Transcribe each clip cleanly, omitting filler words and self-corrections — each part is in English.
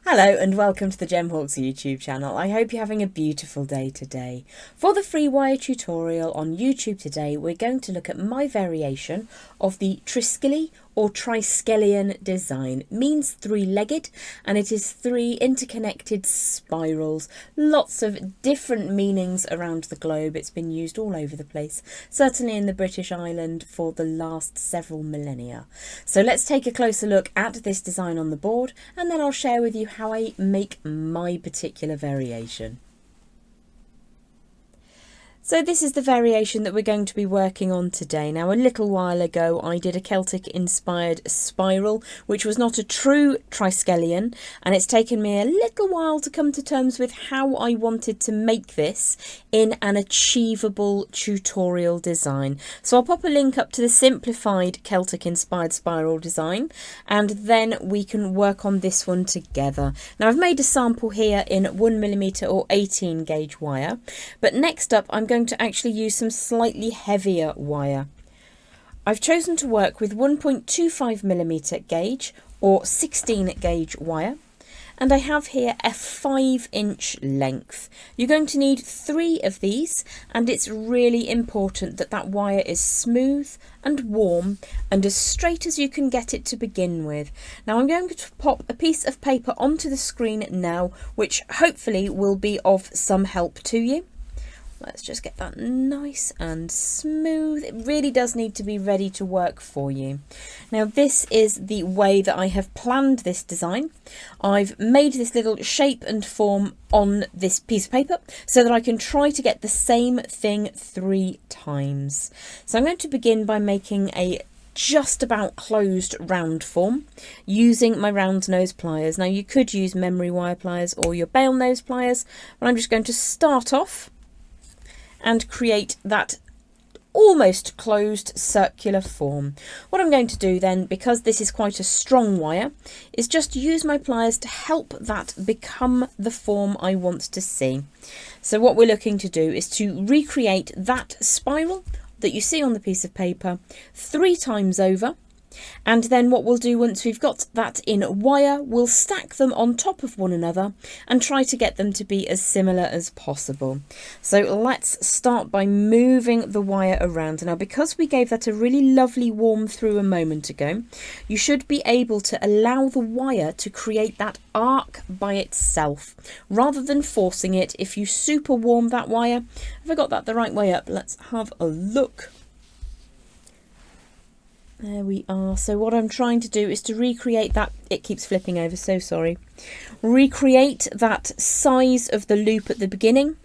Hello and welcome to the Gemhawks YouTube channel. I hope you're having a beautiful day today. For the free wire tutorial on YouTube today, we're going to look at my variation of the Triskele or Triskelion design. It means three-legged and it is three interconnected spirals. Lots of different meanings around the globe. It's been used all over the place, certainly in the British Island for the last several millennia. So let's take a closer look at this design on the board and then I'll share with you how I make my particular variation. So this is the variation that we're going to be working on today. Now, a little while ago, I did a Celtic inspired spiral, which was not a true Triskelion, and it's taken me a little while to come to terms with how I wanted to make this in an achievable tutorial design. So I'll pop a link up to the simplified Celtic inspired spiral design, and then we can work on this one together. Now, I've made a sample here in 1mm or 18 gauge wire, but next up, I'm going to actually use some slightly heavier wire. I've chosen to work with 1.25mm gauge or 16 gauge wire, and I have here a 5-inch length. You're going to need 3 of these, and it's really important that that wire is smooth and warm and as straight as you can get it to begin with. Now I'm going to pop a piece of paper onto the screen now, which hopefully will be of some help to you. Let's just get that nice and smooth. It really does need to be ready to work for you. Now this is the way that I have planned this design. I've made this little shape and form on this piece of paper so that I can try to get the same thing 3 times. So I'm going to begin by making a just about closed round form using my round nose pliers. Now you could use memory wire pliers or your bail nose pliers, but I'm just going to start off and create that almost closed circular form. What I'm going to do then, because this is quite a strong wire, is just use my pliers to help that become the form I want to see. So what we're looking to do is to recreate that spiral that you see on the piece of paper 3 times over. And then what we'll do once we've got that in wire, we'll stack them on top of one another and try to get them to be as similar as possible. So let's start by moving the wire around. Now, because we gave that a really lovely warm through a moment ago, you should be able to allow the wire to create that arc by itself rather than forcing it. If you super warm that wire, have I got that the right way up? Let's have a look. There we are. So what I'm trying to do is to recreate that, it keeps flipping over, so sorry. Recreate that size of the loop at the beginning.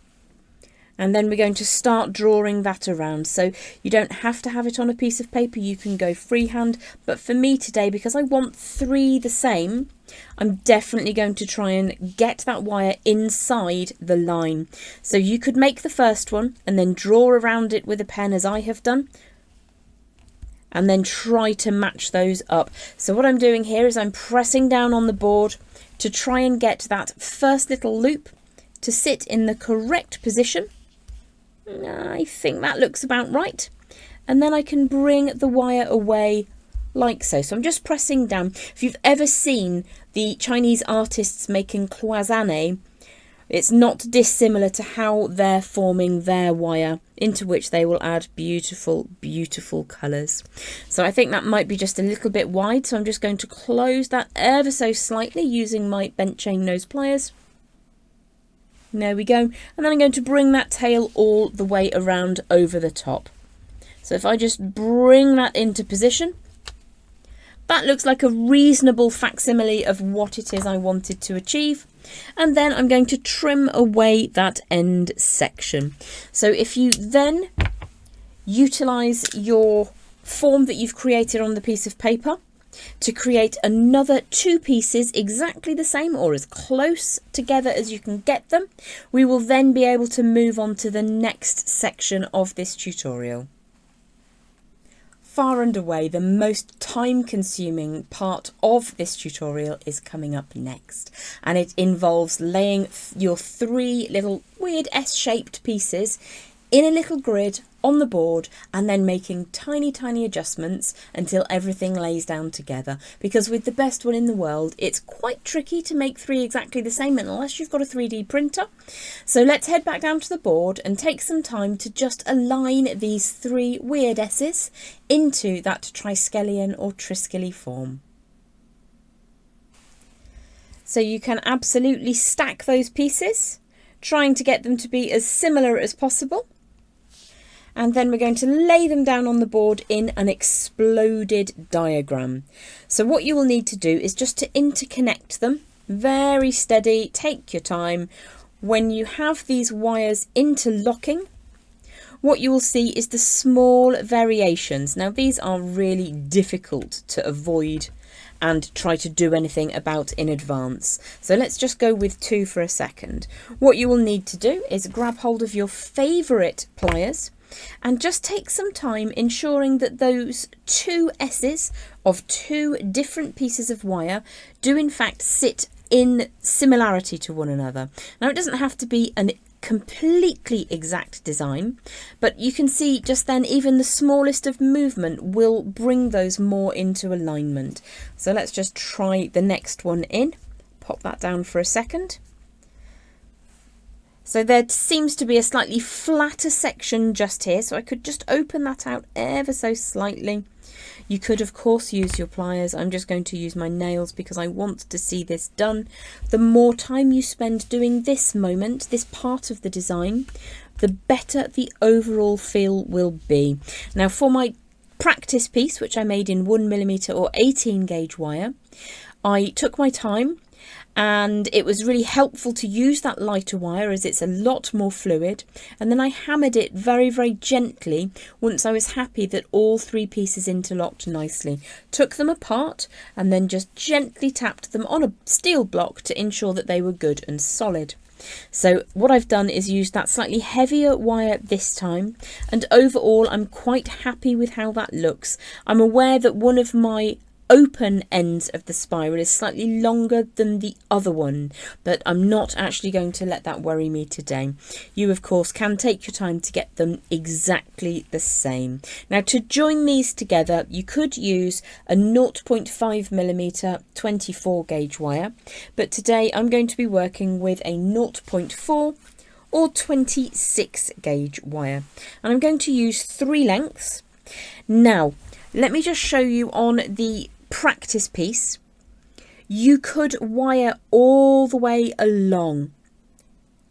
And then we're going to start drawing that around. So you don't have to have it on a piece of paper, you can go freehand. But for me today, because I want 3 the same, I'm definitely going to try and get that wire inside the line. So you could make the first one and then draw around it with a pen as I have done, and then try to match those up. So what I'm doing here is I'm pressing down on the board to try and get that first little loop to sit in the correct position. I think that looks about right. And then I can bring the wire away like so. So I'm just pressing down. If you've ever seen the Chinese artists making cloisonné, it's not dissimilar to how they're forming their wire, into which they will add beautiful, beautiful colours. So I think that might be just a little bit wide, so I'm just going to close that ever so slightly using my bent chain nose pliers. There we go. And then I'm going to bring that tail all the way around over the top. So if I just bring that into position, that looks like a reasonable facsimile of what it is I wanted to achieve. And then I'm going to trim away that end section. So if you then utilise your form that you've created on the piece of paper to create another 2 pieces exactly the same or as close together as you can get them, we will then be able to move on to the next section of this tutorial. Far and away the most time-consuming part of this tutorial is coming up next, and it involves laying your 3 little weird S-shaped pieces in a little grid on the board and then making tiny adjustments until everything lays down together, because with the best one in the world it's quite tricky to make 3 exactly the same unless you've got a 3D printer. So let's head back down to the board and take some time to just align these 3 weird S's into that Triskelion or Triskele form. So you can absolutely stack those pieces, trying to get them to be as similar as possible. And then we're going to lay them down on the board in an exploded diagram. So what you will need to do is just to interconnect them. Very steady, take your time. When you have these wires interlocking, what you will see is the small variations. Now these are really difficult to avoid and try to do anything about in advance. So let's just go with 2 for a second. What you will need to do is grab hold of your favourite pliers and just take some time ensuring that those 2 S's of 2 different pieces of wire do in fact sit in similarity to one another. Now it doesn't have to be an completely exact design, but you can see just then even the smallest of movement will bring those more into alignment. So let's just try the next one in. Pop that down for a second. So there seems to be a slightly flatter section just here, so I could just open that out ever so slightly. You could of course use your pliers. I'm just going to use my nails because I want to see this done. The more time you spend doing this moment, this part of the design, the better the overall feel will be. Now for my practice piece, which I made in 1mm or 18 gauge wire, I took my time. And it was really helpful to use that lighter wire as it's a lot more fluid. And then I hammered it very gently once I was happy that all 3 pieces interlocked nicely. Took them apart and then just gently tapped them on a steel block to ensure that they were good and solid. So what I've done is used that slightly heavier wire this time, and overall I'm quite happy with how that looks. I'm aware that one of my open ends of the spiral is slightly longer than the other one, but I'm not actually going to let that worry me today. You of course can take your time to get them exactly the same. Now to join these together you could use a 0.5mm 24 gauge wire, but today I'm going to be working with a 0.4 or 26 gauge wire, and I'm going to use 3 lengths. Now let me just show you on the practice piece. You could wire all the way along,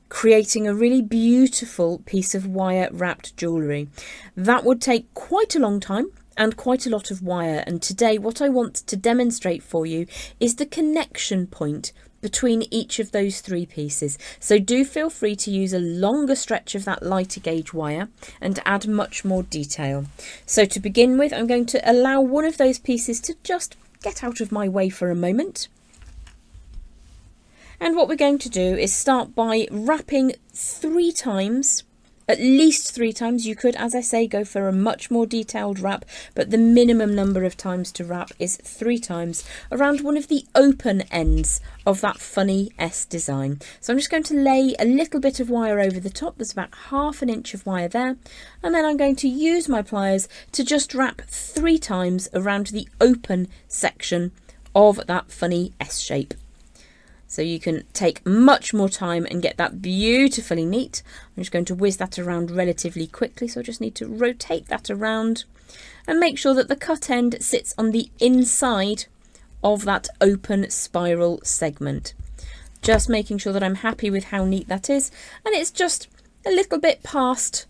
creating a really beautiful piece of wire wrapped jewellery. That would take quite a long time and quite a lot of wire, and today what I want to demonstrate for you is the connection point between each of those 3 pieces. So do feel free to use a longer stretch of that lighter gauge wire and add much more detail. So to begin with, I'm going to allow one of those pieces to just get out of my way for a moment. And what we're going to do is start by wrapping 3 times, at least 3 times. You could, as I say, go for a much more detailed wrap, but the minimum number of times to wrap is 3 times around one of the open ends of that funny S design. So I'm just going to lay a little bit of wire over the top. There's about ½ an inch of wire there, and then I'm going to use my pliers to just wrap 3 times around the open section of that funny S shape. So you can take much more time and get that beautifully neat. I'm just going to whiz that around relatively quickly, so I just need to rotate that around and make sure that the cut end sits on the inside of that open spiral segment. Just making sure that I'm happy with how neat that is, and it's just a little bit past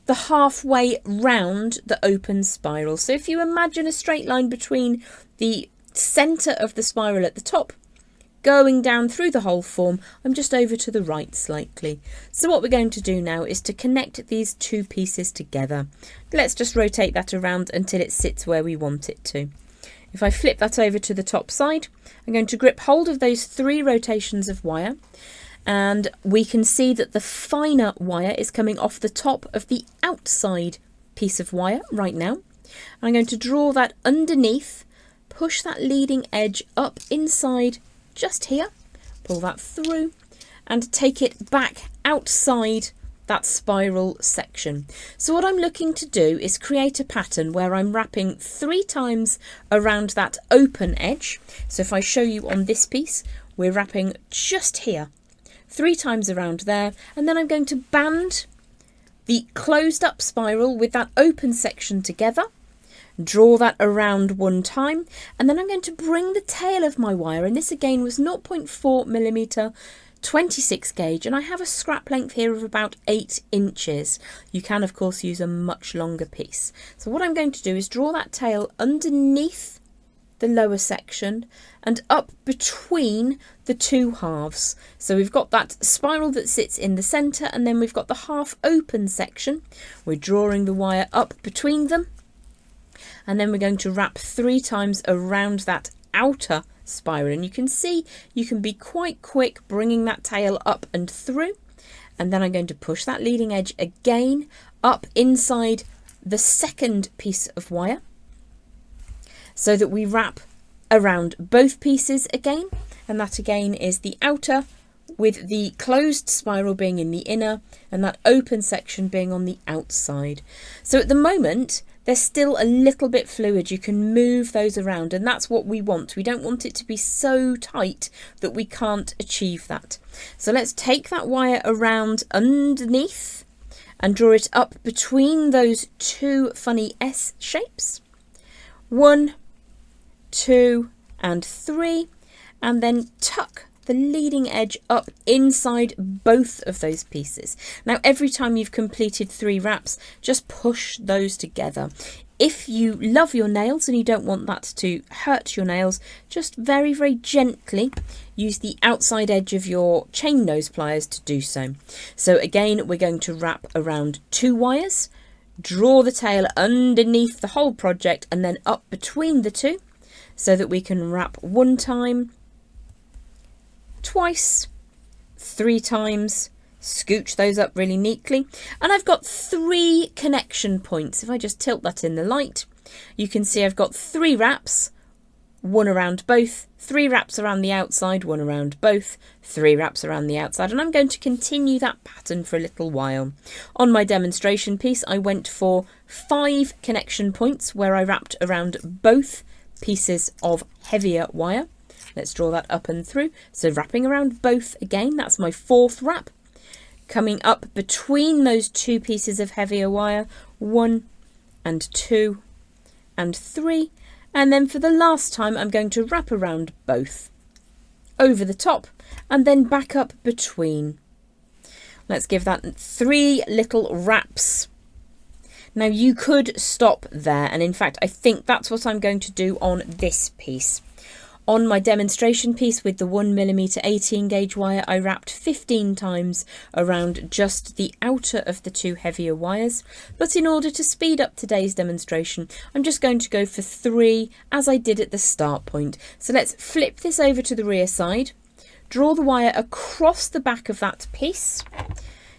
the halfway round the open spiral. So if you imagine a straight line between the centre of the spiral at the top going down through the whole form, I'm just over to the right slightly. So what we're going to do now is to connect these 2 pieces together. Let's just rotate that around until it sits where we want it to. If I flip that over to the top side, I'm going to grip hold of those 3 rotations of wire, and we can see that the finer wire is coming off the top of the outside piece of wire right now. I'm going to draw that underneath, push that leading edge up inside just here, pull that through and take it back outside that spiral section. So what I'm looking to do is create a pattern where I'm wrapping 3 times around that open edge. So if I show you on this piece, we're wrapping just here, 3 times around there, and then I'm going to band the closed up spiral with that open section together, draw that around 1 time, and then I'm going to bring the tail of my wire, and this again was 0.4mm 26 gauge, and I have a scrap length here of about 8 inches. You can of course use a much longer piece. So what I'm going to do is draw that tail underneath the lower section and up between the 2 halves. So we've got that spiral that sits in the centre, and then we've got the half open section. We're drawing the wire up between them, and then we're going to wrap 3 times around that outer spiral, and you can see you can be quite quick bringing that tail up and through, and then I'm going to push that leading edge again up inside the second piece of wire so that we wrap around both pieces again, and that again is the outer with the closed spiral being in the inner and that open section being on the outside. So at the moment they're still a little bit fluid. You can move those around, and that's what we want. We don't want it to be so tight that we can't achieve that. So let's take that wire around underneath and draw it up between those 2 funny S shapes. 1, 2 and 3, and then tuck the leading edge up inside both of those pieces. Now every time you've completed 3 wraps, just push those together. If you love your nails and you don't want that to hurt your nails, just very, very gently use the outside edge of your chain nose pliers to do so. So again, we're going to wrap around 2 wires, draw the tail underneath the whole project and then up between the 2 so that we can wrap 1 time, twice, 3 times, scooch those up really neatly, and I've got 3 connection points. If I just tilt that in the light, you can see I've got 3 wraps, 1 around both, 3 wraps around the outside, 1 around both, 3 wraps around the outside, and I'm going to continue that pattern for a little while. On my demonstration piece I went for 5 connection points where I wrapped around both pieces of heavier wire. Let's draw that up and through. So wrapping around both again, that's my 4th wrap. Coming up between those 2 pieces of heavier wire, 1 and 2 and 3. And then for the last time, I'm going to wrap around both, over the top, and then back up between. Let's give that 3 little wraps. Now you could stop there, and in fact I think that's what I'm going to do on this piece. On my demonstration piece with the 1mm 18 gauge wire, I wrapped 15 times around just the outer of the 2 heavier wires, but in order to speed up today's demonstration, I'm just going to go for 3 as I did at the start point. So let's flip this over to the rear side, draw the wire across the back of that piece,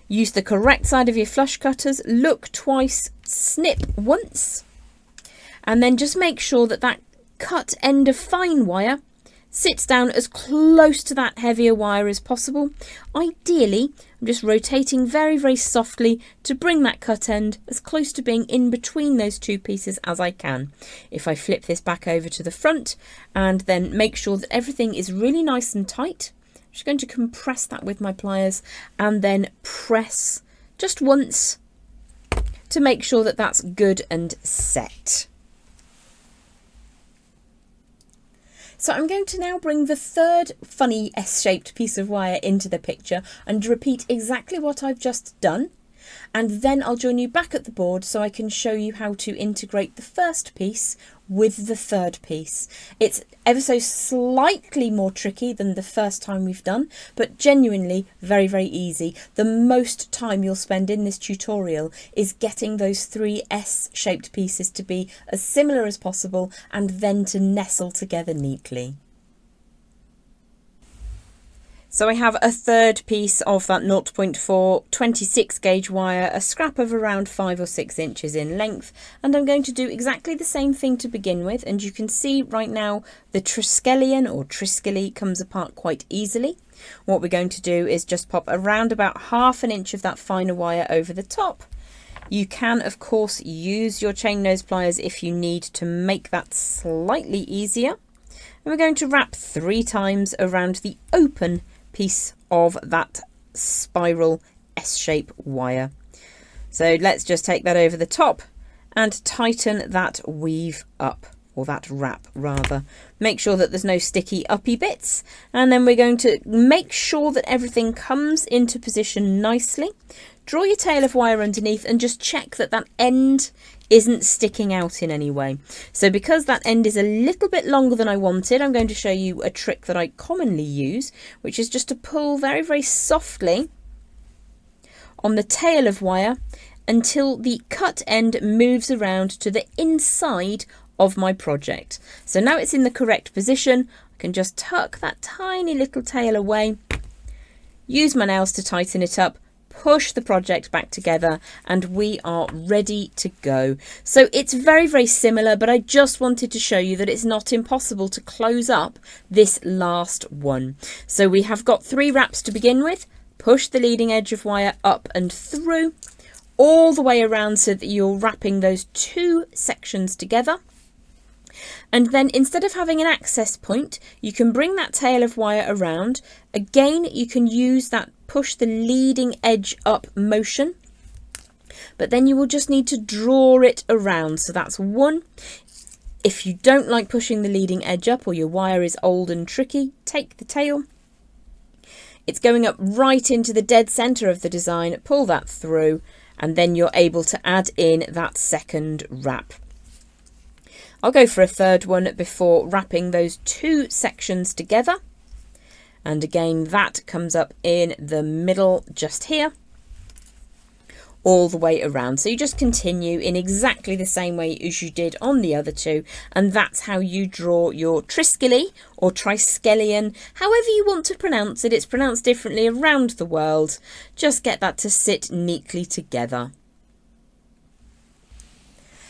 use the correct side of your flush cutters, look twice, snip once, and then just make sure that that cut end of fine wire sits down as close to that heavier wire as possible. Ideally, I'm just rotating very, very softly to bring that cut end as close to being in between those 2 pieces as I can. If I flip this back over to the front and then make sure that everything is really nice and tight, I'm just going to compress that with my pliers and then press just once to make sure that that's good and set. So I'm going to now bring the 3rd funny S-shaped piece of wire into the picture and repeat exactly what I've just done, and then I'll join you back at the board so I can show you how to integrate the first piece with the 3rd piece. It's ever so slightly more tricky than the first time we've done, but genuinely very, very easy. The most time you'll spend in this tutorial is getting those 3 S-shaped pieces to be as similar as possible and then to nestle together neatly. So I have a third piece of that 0.4 26 gauge wire, a scrap of around 5 or 6 inches in length, and I'm going to do exactly the same thing to begin with, and you can see right now the Triskelion or Triskele comes apart quite easily. What we're going to do is just pop around about 1/2 inch of that finer wire over the top. You can of course use your chain nose pliers if you need to make that slightly easier. And we're going to wrap 3 times around the open piece of that spiral S-shape wire. So let's just take that over the top and tighten that weave up, or that wrap rather. Make sure that there's no sticky uppy bits, and then we're going to make sure that everything comes into position nicely. Draw your tail of wire underneath and just check that that end isn't sticking out in any way. So because that end is a little bit longer than I wanted, I'm going to show you a trick that I commonly use, which is just to pull very, very softly on the tail of wire until the cut end moves around to the inside of my project. So now it's in the correct position. I can just tuck that tiny little tail away, use my nails to tighten it up, push the project back together, and we are ready to go. So it's very, very similar, but I just wanted to show you that it's not impossible to close up this last one. So we have got 3 wraps to begin with. Push the leading edge of wire up and through, all the way around so that you're wrapping those 2 sections together. And then instead of having an access point, you can bring that tail of wire around. Again, you can use that push the leading edge up motion, but then you will just need to draw it around. So that's 1. If you don't like pushing the leading edge up, or your wire is old and tricky, take the tail. It's going up right into the dead center of the design. Pull that through, and then you're able to add in that second wrap. I'll go for a third one before wrapping those 2 sections together. And again, that comes up in the middle just here, all the way around. So you just continue in exactly the same way as you did on the other 2. And that's how you draw your Triskele or Triskelion, however you want to pronounce it. It's pronounced differently around the world. Just get that to sit neatly together.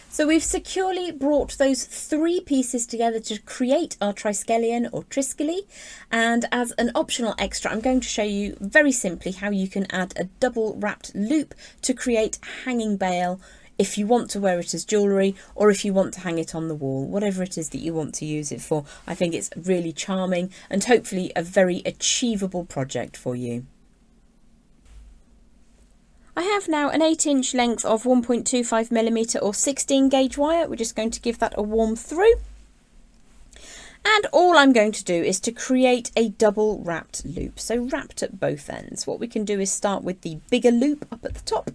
So we've securely brought those 3 pieces together to create our Triskelion or Triskele, and as an optional extra I'm going to show you very simply how you can add a double wrapped loop to create a hanging bail if you want to wear it as jewellery, or if you want to hang it on the wall, whatever it is that you want to use it for. I think it's really charming and hopefully a very achievable project for you. I have now an 8-inch length of 1.25mm or 16 gauge wire. We're just going to give that a warm through. And all I'm going to do is to create a double wrapped loop, so wrapped at both ends. What we can do is start with the bigger loop up at the top.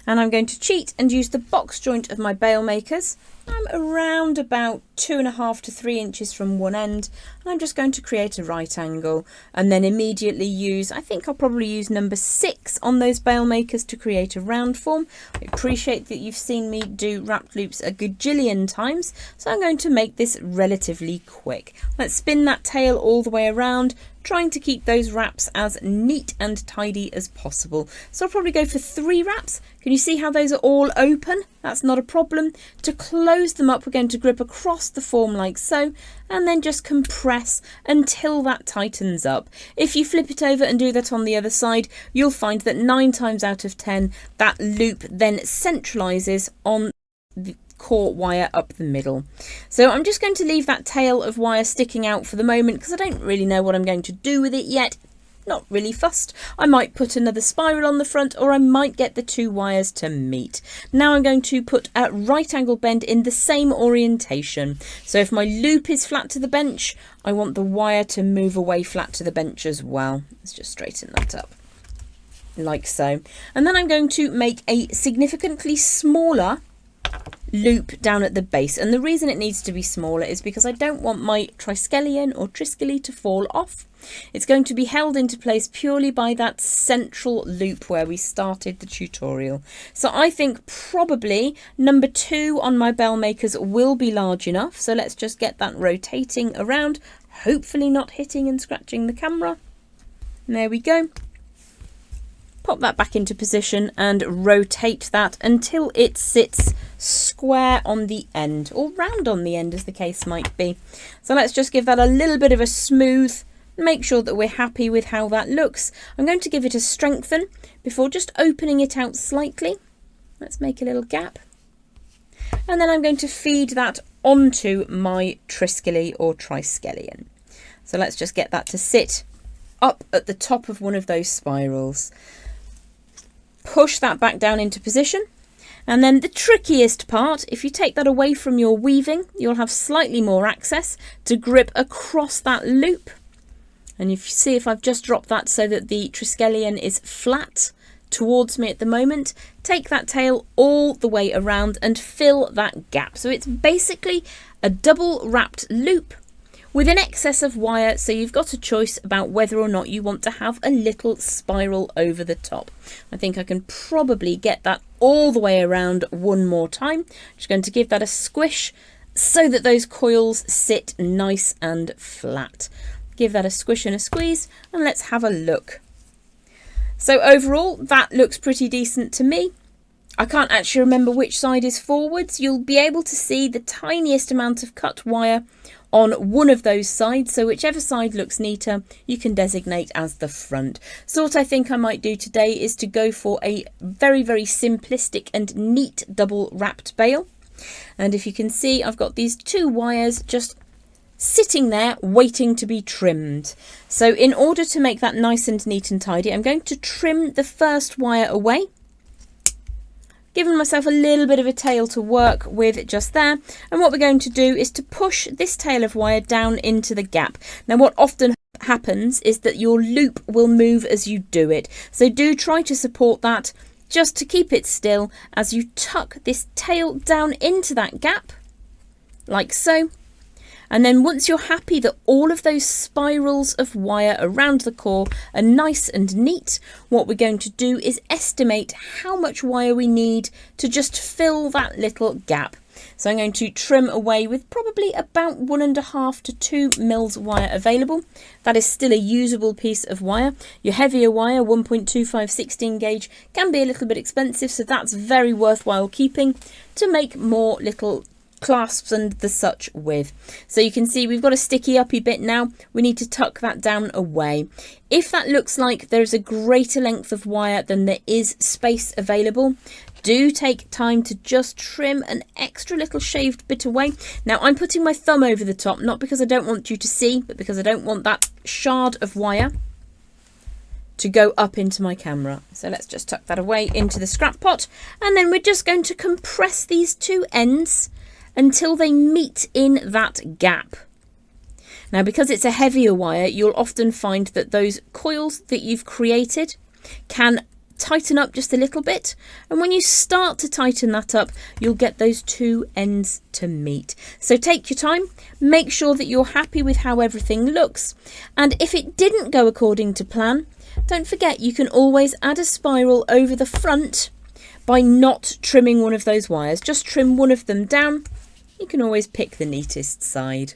And I'm going to cheat and use the box joint of my bail makers. I'm around about 2.5 to 3 inches from one end, and I'm just going to create a right angle and then immediately use, I think I'll probably use number 6 on those bail makers to create a round form. I appreciate that you've seen me do wrapped loops a gajillion times, so I'm going to make this relatively quick. Let's spin that tail all the way around, trying to keep those wraps as neat and tidy as possible. So I'll probably go for 3 wraps. Can you see how those are all open? That's not a problem. To close them up, we're going to grip across the form like so, and then just compress until that tightens up. If you flip it over and do that on the other side, you'll find that 9 times out of 10, that loop then centralizes on the core wire up the middle. So I'm just going to leave that tail of wire sticking out for the moment because I don't really know what I'm going to do with it yet. Not really fussed. I might put another spiral on the front, or I might get the 2 wires to meet. Now I'm going to put a right angle bend in the same orientation. So if my loop is flat to the bench, I want the wire to move away flat to the bench as well. Let's just straighten that up like so. And then I'm going to make a significantly smaller loop down at the base, and the reason it needs to be smaller is because I don't want my Triskelion or Triskele to fall off. It's going to be held into place purely by that central loop where we started the tutorial. So I think probably number 2 on my bell makers will be large enough. So let's just get that rotating around, hopefully not hitting and scratching the camera. And there we go. Pop that back into position and rotate that until it sits square on the end, or round on the end as the case might be. So let's just give that a little bit of a smooth, make sure that we're happy with how that looks. I'm going to give it a strengthen before just opening it out slightly. Let's make a little gap. And then I'm going to feed that onto my Triskele or Triskelion. So let's just get that to sit up at the top of one of those spirals. Push that back down into position. And then the trickiest part, if you take that away from your weaving, you'll have slightly more access to grip across that loop. And if you see, if I've just dropped that so that the Triskelion is flat towards me at the moment, take that tail all the way around and fill that gap. So it's basically a double wrapped loop with an excess of wire, so you've got a choice about whether or not you want to have a little spiral over the top. I think I can probably get that all the way around one more time. Just going to give that a squish so that those coils sit nice and flat. Give that a squish and a squeeze, and let's have a look. So overall, that looks pretty decent to me. I can't actually remember which side is forwards. You'll be able to see the tiniest amount of cut wire on one of those sides, so whichever side looks neater you can designate as the front. So what I think I might do today is to go for a very simplistic and neat double wrapped bail. And if you can see, I've got these two wires just sitting there waiting to be trimmed. So in order to make that nice and neat and tidy, I'm going to trim the first wire away, giving myself a little bit of a tail to work with just there. And what we're going to do is to push this tail of wire down into the gap. Now what often happens is that your loop will move as you do it. So do try to support that just to keep it still as you tuck this tail down into that gap, like so. And then once you're happy that all of those spirals of wire around the core are nice and neat, what we're going to do is estimate how much wire we need to just fill that little gap. So I'm going to trim away with probably about 1.5 to 2 mils wire available. That is still a usable piece of wire. Your heavier wire, 1.25 16 gauge, can be a little bit expensive, so that's very worthwhile keeping to make more little clasps and the such with. So you can see we've got a sticky uppy bit now. We need to tuck that down away. If that looks like there's a greater length of wire than there is space available, do take time to just trim an extra little shaved bit away. Now I'm putting my thumb over the top, not because I don't want you to see, but because I don't want that shard of wire to go up into my camera. So let's just tuck that away into the scrap pot, and then we're just going to compress these two ends until they meet in that gap. Now because it's a heavier wire, you'll often find that those coils that you've created can tighten up just a little bit, and when you start to tighten that up, you'll get those two ends to meet. So take your time, make sure that you're happy with how everything looks, and if it didn't go according to plan, don't forget you can always add a spiral over the front by not trimming one of those wires. Just trim one of them down. You can always pick the neatest side.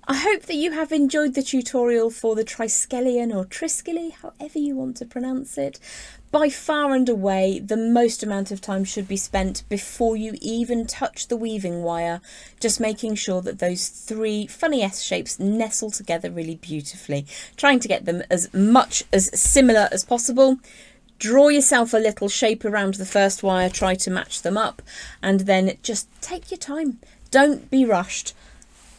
I hope that you have enjoyed the tutorial for the Triskelion or Triskele, however you want to pronounce it. By far and away, the most amount of time should be spent before you even touch the weaving wire, just making sure that those three funny S shapes nestle together really beautifully, trying to get them as much as similar as possible. Draw yourself a little shape around the first wire, try to match them up, and then just take your time. Don't be rushed.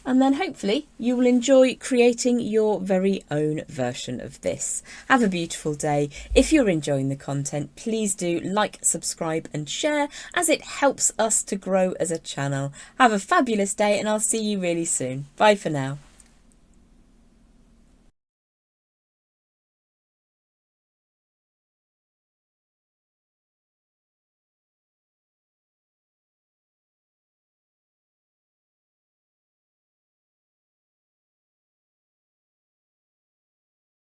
And then hopefully you will enjoy creating your very own version of this. Have a beautiful day. If you're enjoying the content, please do like, subscribe and share, as it helps us to grow as a channel. Have a fabulous day, and I'll see you really soon. Bye for now.